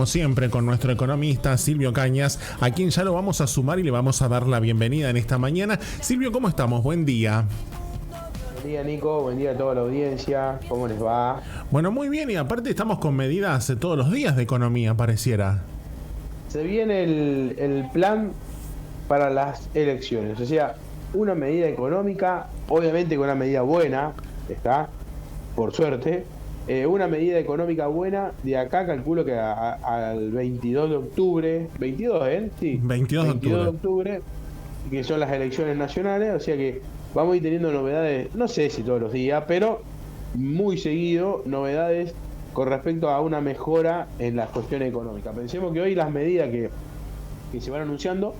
como siempre, con nuestro economista Silvio Cañas, a quien ya lo vamos a sumar y le vamos a dar la bienvenida en esta mañana. Silvio, ¿cómo estamos? Buen día. Buen día, Nico, buen día a toda la audiencia, ¿cómo les va? Bueno, muy bien, y aparte estamos con medidas todos los días de economía, pareciera. Se viene el plan para las elecciones, o sea, una medida económica, obviamente con una medida buena, está, por suerte, una medida económica buena, de acá calculo que al 22 de octubre, 22, ¿eh? Sí, 22 de 22 de octubre. octubre, que son las elecciones nacionales, o sea que vamos a ir teniendo novedades, no sé si todos los días, pero muy seguido, novedades con respecto a una mejora en las cuestiones económicas. Pensemos que hoy las medidas que se van anunciando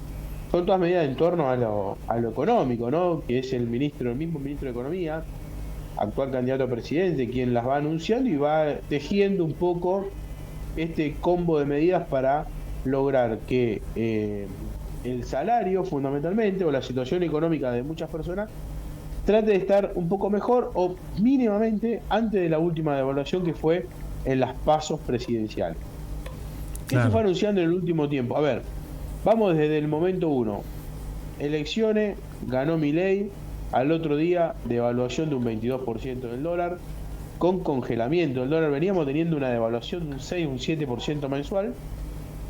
son todas medidas en torno a lo económico, ¿no? Que es el mismo ministro de Economía, actual candidato a presidente, quien las va anunciando y va tejiendo un poco este combo de medidas para lograr que el salario, fundamentalmente, o la situación económica de muchas personas, trate de estar un poco mejor o mínimamente antes de la última devaluación que fue en las pasos presidenciales. ¿Qué se Claro. fue anunciando en el último tiempo? A ver, vamos desde el momento uno. Elecciones, ganó Milei, al otro día devaluación de un 22% del dólar, con congelamiento del dólar. Veníamos teniendo una devaluación de un 6, un 7% mensual.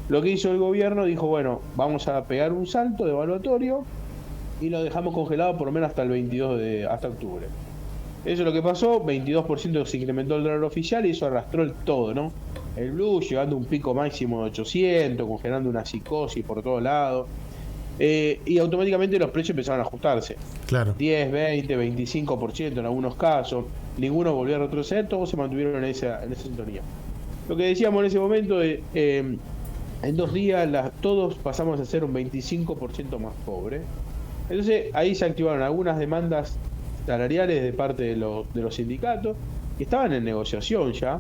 Lo que hizo el gobierno, dijo, bueno, vamos a pegar un salto devaluatorio y lo dejamos congelado por lo menos hasta el 22 hasta octubre. Eso es lo que pasó, 22% se incrementó el dólar oficial y eso arrastró el todo, ¿no? El blue llegando a un pico máximo de 800, congelando una psicosis por todos lados. Y automáticamente los precios empezaron a ajustarse. Claro. 10, 20, 25% en algunos casos. Ninguno volvió a retroceder, todos se mantuvieron en esa sintonía. Lo que decíamos en ese momento, en 2 días todos pasamos a ser un 25% más pobre. Entonces ahí se activaron algunas demandas salariales de parte de los sindicatos que estaban en negociación ya.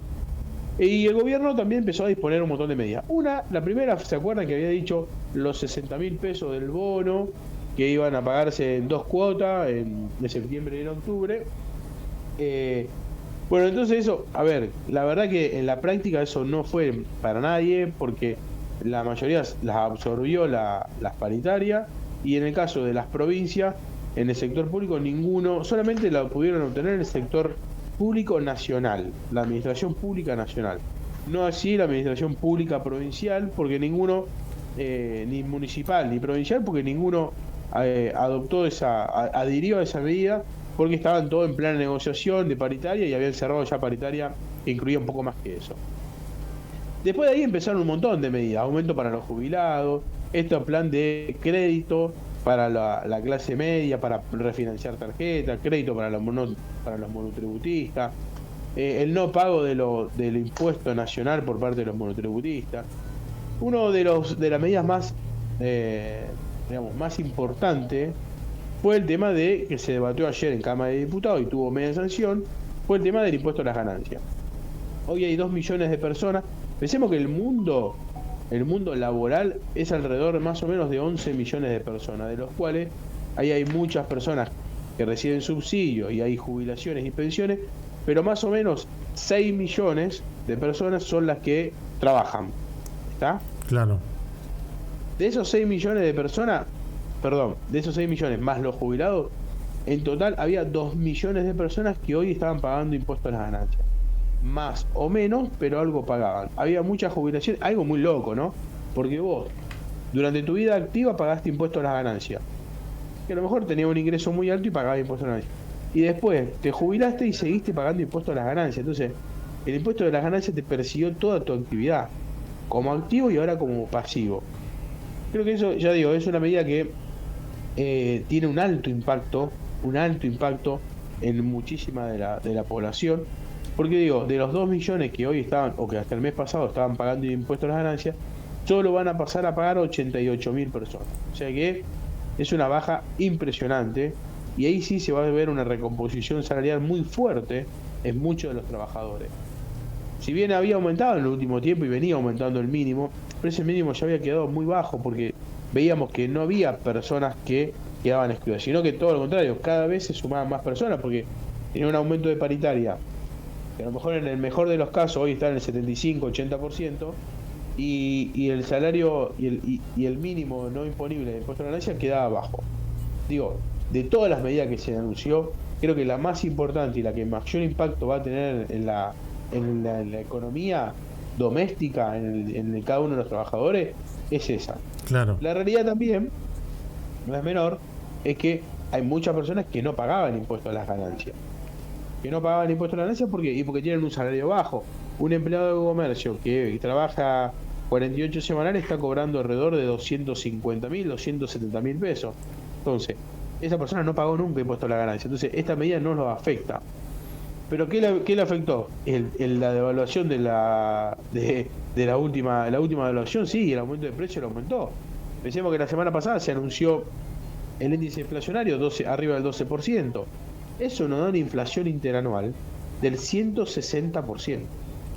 Y el gobierno también empezó a disponer un montón de medidas. La primera, ¿se acuerdan que había dicho los 60.000 pesos del bono que iban a pagarse en 2 cuotas, de septiembre y en octubre? Bueno, entonces eso, a ver, la verdad que en la práctica eso no fue para nadie porque la mayoría las absorbió las paritarias y en el caso de las provincias, en el sector público ninguno, solamente la pudieron obtener en el sector público nacional, la administración pública nacional. No así la administración pública provincial, porque ninguno, ni municipal ni provincial, porque ninguno adhirió a esa medida, porque estaban todos en plena negociación de paritaria y habían cerrado ya paritaria que incluía un poco más que eso. Después de ahí empezaron un montón de medidas, aumento para los jubilados, plan de crédito para la clase media, para refinanciar tarjetas, crédito para los monotributistas, el no pago del impuesto nacional por parte de los monotributistas. Uno de las medidas más, más importantes fue el tema que se debatió ayer en Cámara de Diputados y tuvo media sanción, fue el tema del impuesto a las ganancias. Hoy hay 2 millones de personas. Pensemos que el mundo laboral es alrededor más o menos de 11 millones de personas, de los cuales ahí hay muchas personas que reciben subsidios y hay jubilaciones y pensiones, pero más o menos 6 millones de personas son las que trabajan. ¿Está? Claro. De esos 6 millones de personas, de esos 6 millones más los jubilados, en total había 2 millones de personas que hoy estaban pagando impuestos a las ganancias. Más o menos, pero algo pagaban. Había mucha jubilación, algo muy loco, ¿no? Porque vos, durante tu vida activa, pagaste impuestos a las ganancias. Que a lo mejor tenías un ingreso muy alto y pagabas impuestos a las ganancias. Y después te jubilaste y seguiste pagando impuestos a las ganancias. Entonces, el impuesto de las ganancias te persiguió toda tu actividad, como activo y ahora como pasivo. Creo que eso, ya digo, es una medida que tiene un alto impacto en muchísima de la población. Porque digo, de los 2 millones que hoy estaban, o que hasta el mes pasado estaban pagando impuestos a las ganancias, solo van a pasar a pagar 88.000 personas. O sea que es una baja impresionante y ahí sí se va a ver una recomposición salarial muy fuerte en muchos de los trabajadores. Si bien había aumentado en el último tiempo y venía aumentando el mínimo, pero ese mínimo ya había quedado muy bajo porque veíamos que no había personas que quedaban excluidas, sino que todo lo contrario, cada vez se sumaban más personas porque tenía un aumento de paritaria que a lo mejor en el mejor de los casos hoy está en el 75-80%, y el salario y el mínimo no imponible de impuesto a la ganancia quedaba bajo. Digo, de todas las medidas que se anunció, creo que la más importante y la que mayor impacto va a tener en la economía doméstica, cada uno de los trabajadores, es esa. Claro. La realidad también, no es menor, es que hay muchas personas que no pagaban impuestos a las ganancias. Que no pagaban impuestos a las ganancias porque tienen un salario bajo. Un empleado de comercio que trabaja 48 semanales está cobrando alrededor de 250.000, 270.000 pesos. Entonces, esa persona no pagó nunca impuesto a la ganancia. Entonces, esta medida no los afecta. ¿Pero qué le afectó? La devaluación de la última devaluación, sí, el aumento de precio lo aumentó. Pensemos que la semana pasada se anunció el índice inflacionario arriba del 12%. Eso nos da una inflación interanual del 160%.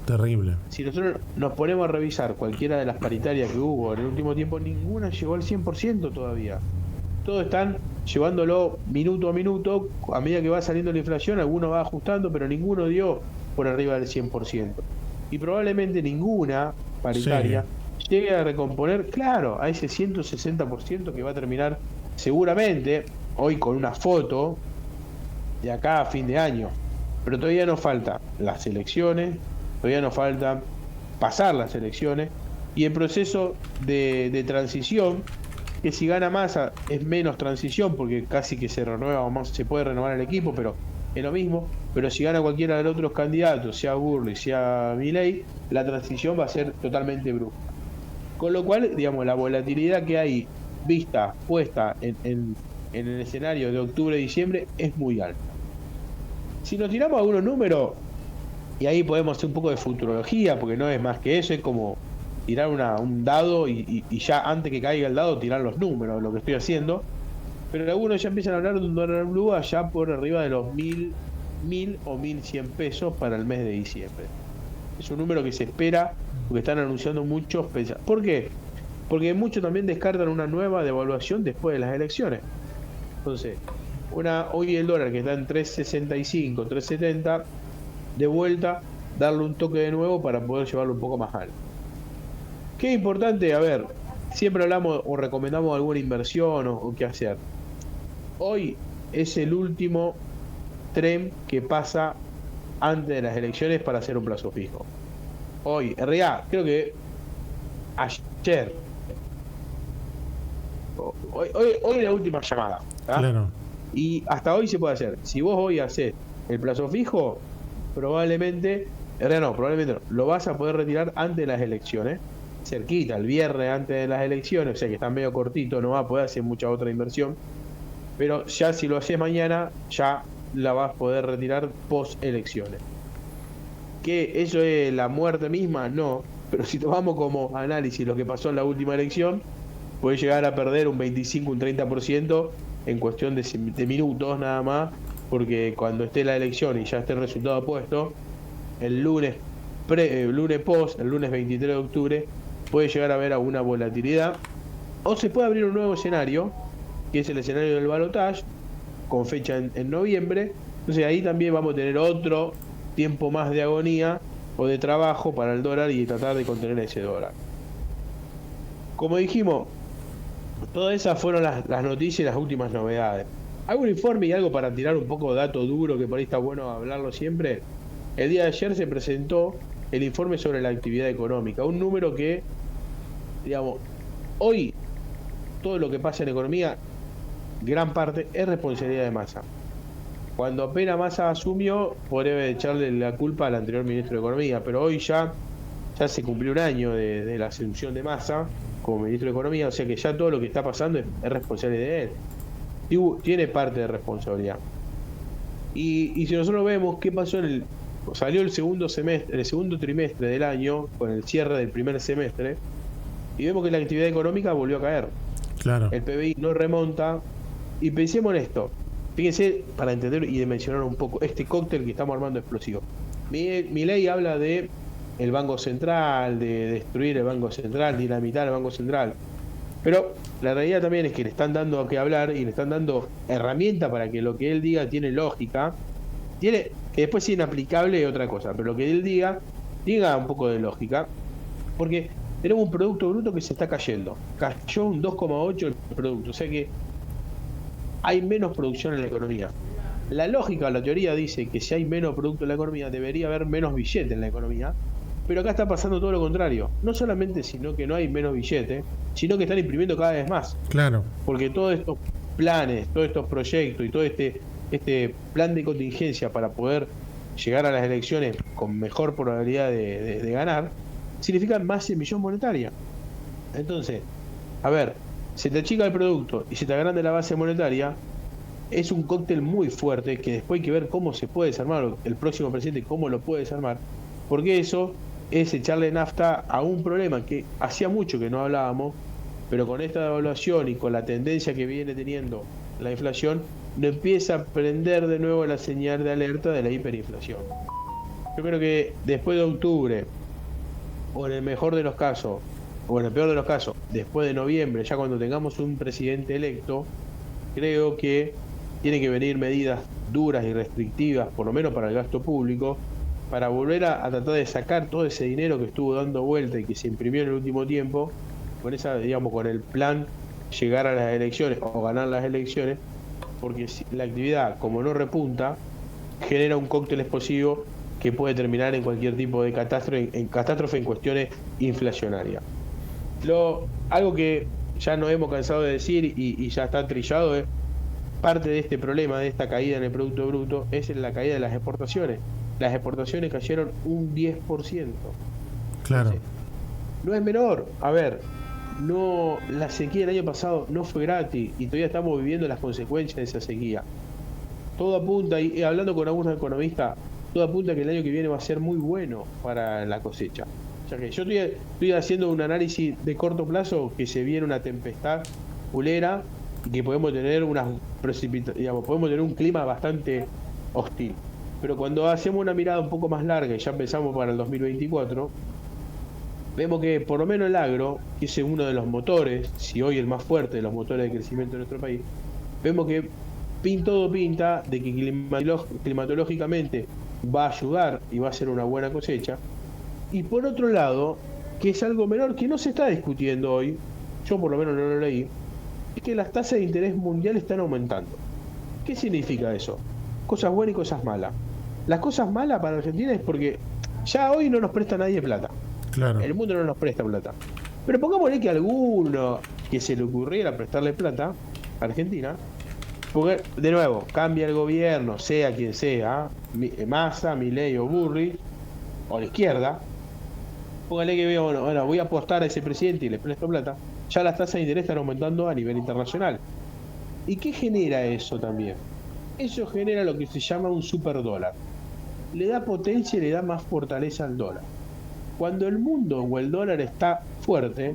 Terrible. Si nosotros nos ponemos a revisar cualquiera de las paritarias que hubo en el último tiempo, ninguna llegó al 100% todavía. Todos están llevándolo minuto a minuto, a medida que va saliendo la inflación, algunos va ajustando, pero ninguno dio por arriba del 100%. Y probablemente ninguna paritaria llegue a recomponer, claro, a ese 160% que va a terminar seguramente hoy con una foto de acá a fin de año. Pero todavía nos falta las elecciones, todavía nos falta pasar las elecciones y el proceso de transición, que si gana Massa es menos transición porque casi que se renueva, se puede renovar el equipo, pero es lo mismo. Pero si gana cualquiera de los otros candidatos, sea Burley, sea Milei, la transición va a ser totalmente brusca. Con lo cual, digamos, la volatilidad que hay puesta en el escenario de octubre-diciembre es muy alta. Si nos tiramos algunos números, y ahí podemos hacer un poco de futurología, porque no es más que eso, es como tirar un dado y ya antes que caiga el dado tirar los números, lo que estoy haciendo. Pero algunos ya empiezan a hablar de un dólar blue allá por arriba de los 1.000 o 1.100 pesos para el mes de diciembre. Es un número que se espera, porque están anunciando muchos pesos. ¿Por qué? Porque muchos también descartan una nueva devaluación después de las elecciones. Entonces, hoy el dólar que está en 3.65, 3.70, de vuelta, darle un toque de nuevo para poder llevarlo un poco más alto. Qué importante, a ver, siempre hablamos o recomendamos alguna inversión o qué hacer. Hoy es el último tren que pasa antes de las elecciones para hacer un plazo fijo. Hoy, en realidad, creo que ayer, hoy es la última llamada, ¿tá? Claro. Y hasta hoy se puede hacer. Si vos hoy haces el plazo fijo, probablemente no, lo vas a poder retirar antes de las elecciones, cerquita, el viernes antes de las elecciones, o sea que está medio cortito, no va a poder hacer mucha otra inversión, pero ya si lo haces mañana, ya la vas a poder retirar post elecciones. ¿Que eso es la muerte misma? No, pero si tomamos como análisis lo que pasó en la última elección, puede llegar a perder un 25, un 30% en cuestión de minutos nada más, porque cuando esté la elección y ya esté el resultado puesto, el lunes post, el lunes 23 de octubre, puede llegar a haber alguna volatilidad, o se puede abrir un nuevo escenario, que es el escenario del balotaje, con fecha en noviembre. Entonces ahí también vamos a tener otro tiempo más de agonía o de trabajo para el dólar y tratar de contener ese dólar. Como dijimos, todas esas fueron las noticias y las últimas novedades. ¿Algún informe y algo para tirar un poco de dato duro, que por ahí está bueno hablarlo siempre? El día de ayer se presentó el informe sobre la actividad económica, un número que, digamos, hoy todo lo que pasa en economía, gran parte es responsabilidad de Massa. Cuando apenas Massa asumió, podría echarle la culpa al anterior ministro de Economía, pero hoy ya se cumplió un año de la asunción de Massa como ministro de Economía, o sea que ya todo lo que está pasando es responsabilidad de él. Tiene parte de responsabilidad. Y si nosotros vemos qué pasó salió el segundo trimestre del año, con el cierre del primer semestre, y vemos que la actividad económica volvió a caer. Claro. El PBI no remonta, y pensemos en esto. Fíjense, para entender y dimensionar un poco este cóctel que estamos armando explosivo. Milei habla de el Banco Central, de destruir el Banco Central, dinamitar el Banco Central. Pero la realidad también es que le están dando a qué hablar y le están dando herramientas para que lo que él diga tiene lógica. Que después es inaplicable otra cosa, pero lo que él diga un poco de lógica. Porque tenemos un Producto Bruto que se está cayendo. Cayó un 2,8 el producto, o sea que hay menos producción en la economía. La lógica o la teoría dice que si hay menos producto en la economía, debería haber menos billete en la economía, pero acá está pasando todo lo contrario. No solamente sino que no hay menos billete, sino que están imprimiendo cada vez más. Claro. Porque todos estos planes, todos estos proyectos y todo este plan de contingencia para poder llegar a las elecciones con mejor probabilidad de ganar, significan más emisión monetaria. Entonces, a ver, se te achica el producto y se te agranda la base monetaria, es un cóctel muy fuerte que después hay que ver cómo se puede desarmar, el próximo presidente cómo lo puede desarmar, porque eso es echarle nafta a un problema que hacía mucho que no hablábamos, pero con esta devaluación y con la tendencia que viene teniendo la inflación, no empieza a prender de nuevo la señal de alerta de la hiperinflación. Yo creo que después de octubre, o en el mejor de los casos, o en el peor de los casos, después de noviembre, ya cuando tengamos un presidente electo, creo que tiene que venir medidas duras y restrictivas, por lo menos para el gasto público, para volver a tratar de sacar todo ese dinero que estuvo dando vuelta y que se imprimió en el último tiempo, con esa, digamos, con el plan llegar a las elecciones o ganar las elecciones, porque si la actividad, como no repunta, genera un cóctel explosivo que puede terminar en cualquier tipo de catástrofe en cuestiones inflacionarias. Algo que ya nos hemos cansado de decir y ya está trillado es parte de este problema, de esta caída en el Producto Bruto, es la caída de las exportaciones. Las exportaciones cayeron un 10%. Claro. Entonces, no es menor. A ver, no, la sequía del año pasado no fue gratis y todavía estamos viviendo las consecuencias de esa sequía. Todo apunta, y hablando con algunos economistas, todo apunta que el año que viene va a ser muy bueno para la cosecha. O sea que yo estoy haciendo un análisis de corto plazo, que se viene una tempestad pulera y que podemos tener podemos tener un clima bastante hostil. Pero cuando hacemos una mirada un poco más larga y ya empezamos para el 2024, vemos que por lo menos el agro, que es uno de los motores, si hoy el más fuerte de los motores de crecimiento de nuestro país, vemos que todo pinta de que climatológicamente va a ayudar y va a ser una buena cosecha. Y por otro lado, que es algo menor que no se está discutiendo hoy, yo por lo menos no lo leí, es que las tasas de interés mundial están aumentando. ¿Qué significa eso? Cosas buenas y cosas malas. Las cosas malas para Argentina es porque ya hoy no nos presta nadie plata. Claro. El mundo no nos presta plata. Pero pongámosle que a alguno que se le ocurriera prestarle plata a Argentina, porque de nuevo, cambia el gobierno, sea quien sea, Massa, Milei o Burri, o la izquierda, póngale que bueno, voy a apostar a ese presidente y le presto plata, ya las tasas de interés están aumentando a nivel internacional. ¿Y qué genera eso también? Eso genera lo que se llama un superdólar. Le da potencia y le da más fortaleza al dólar. Cuando el mundo o el dólar está fuerte,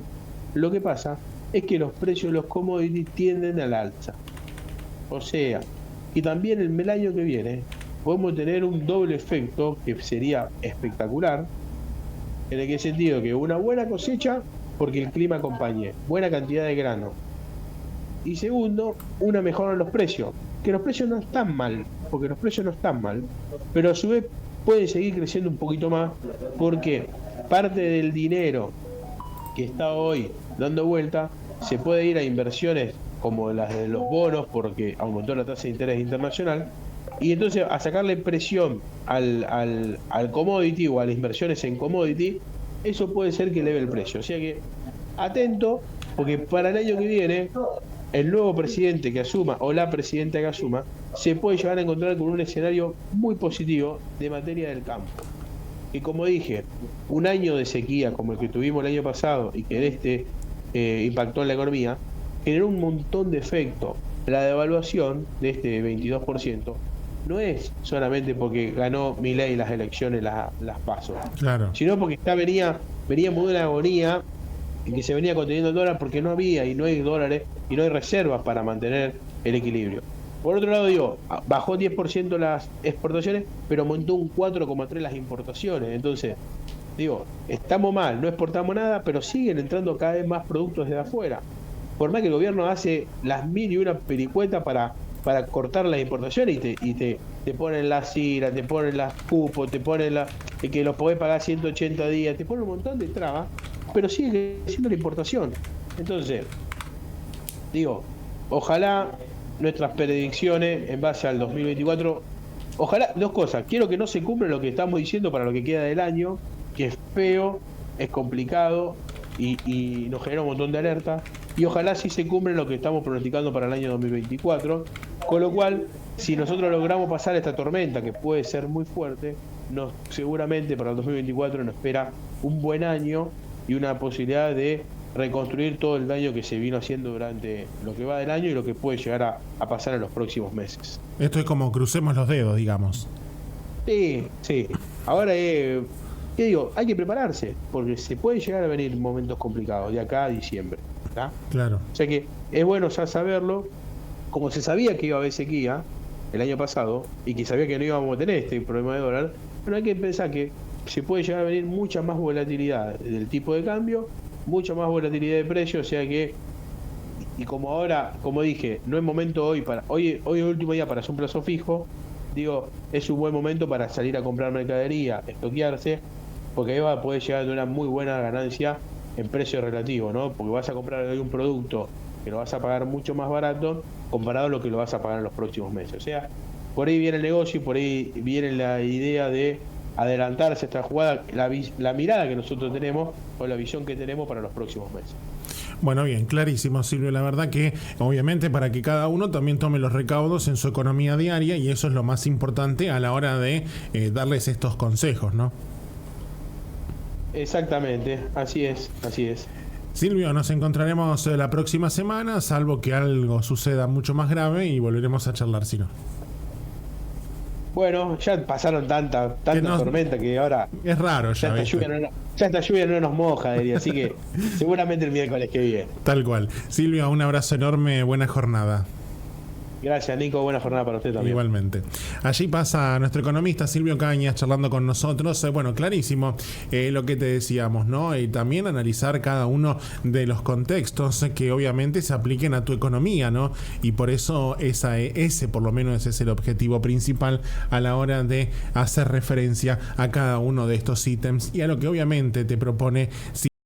lo que pasa es que los precios de los commodities tienden al alza. O sea, y también el año que viene podemos tener un doble efecto que sería espectacular, en el que sentido que una buena cosecha, porque el clima acompañe, buena cantidad de grano. Y segundo, una mejora en los precios, que los precios no están mal, porque los precios no están mal, pero a su vez pueden seguir creciendo un poquito más, porque parte del dinero que está hoy dando vuelta se puede ir a inversiones como las de los bonos, porque aumentó la tasa de interés internacional, y entonces a sacarle presión al commodity o a las inversiones en commodity, eso puede ser que eleve el precio. O sea que atento, porque para el año que viene el nuevo presidente que asuma o la presidenta que asuma se puede llegar a encontrar con un escenario muy positivo de materia del campo. Y como dije, un año de sequía como el que tuvimos el año pasado y que impactó en la economía, generó un montón de efectos. La devaluación de este 22% no es solamente porque ganó Milei las elecciones, las PASO, Claro. sino porque veníamos de una agonía en que se venía conteniendo el dólar porque no había y no hay dólares y no hay reservas para mantener el equilibrio. Por otro lado, digo, bajó 10% las exportaciones, pero aumentó un 4,3% las importaciones. Entonces, digo, estamos mal, no exportamos nada, pero siguen entrando cada vez más productos desde afuera. Por más que el gobierno hace las mil y una pericuetas para cortar las importaciones y te ponen la CIRA, te ponen las cupos, te ponen que los podés pagar 180 días, te ponen un montón de trabas, pero sigue creciendo la importación. Entonces, digo, ojalá nuestras predicciones en base al 2024, ojalá, dos cosas, quiero que no se cumpla lo que estamos diciendo para lo que queda del año, que es feo, es complicado y nos genera un montón de alerta, y ojalá sí se cumpla lo que estamos pronosticando para el año 2024, con lo cual, si nosotros logramos pasar esta tormenta, que puede ser muy fuerte, seguramente para el 2024 nos espera un buen año y una posibilidad de reconstruir todo el daño que se vino haciendo durante lo que va del año y lo que puede llegar a pasar en los próximos meses. Esto es como crucemos los dedos, digamos. Sí, sí. Ahora, ¿qué digo? Hay que prepararse, porque se pueden llegar a venir momentos complicados de acá a diciembre, ¿tá? Claro. O sea que es bueno ya saberlo, como se sabía que iba a haber sequía el año pasado y que sabía que no íbamos a tener este problema de dólar, pero hay que pensar que se puede llegar a venir mucha más volatilidad del tipo de cambio, mucha más volatilidad de precios, o sea que, y como ahora, como dije, no es momento hoy es el último día para hacer un plazo fijo, digo, es un buen momento para salir a comprar mercadería, estoquearse, porque ahí va a poder llegar a tener una muy buena ganancia en precio relativo, ¿no? Porque vas a comprar hoy un producto que lo vas a pagar mucho más barato comparado a lo que lo vas a pagar en los próximos meses. O sea, por ahí viene el negocio y por ahí viene la idea de adelantarse a esta jugada, la mirada que nosotros tenemos o la visión que tenemos para los próximos meses. Bueno, bien, clarísimo, Silvio. La verdad que, obviamente, para que cada uno también tome los recaudos en su economía diaria, y eso es lo más importante a la hora de darles estos consejos, ¿no? Exactamente, así es, así es. Silvio, nos encontraremos la próxima semana, salvo que algo suceda mucho más grave, y volveremos a charlar, si no. Bueno, ya pasaron tanta tormenta que ahora es raro ya esta lluvia no nos moja, diría, así que seguramente el miércoles que viene. Tal cual. Silvio, un abrazo enorme, buena jornada. Gracias, Nico, buena jornada para usted también. Igualmente. Allí pasa nuestro economista Silvio Cañas charlando con nosotros. Bueno, clarísimo lo que te decíamos, ¿no? Y también analizar cada uno de los contextos que obviamente se apliquen a tu economía, ¿no? Y por eso ese por lo menos ese es el objetivo principal a la hora de hacer referencia a cada uno de estos ítems y a lo que obviamente te propone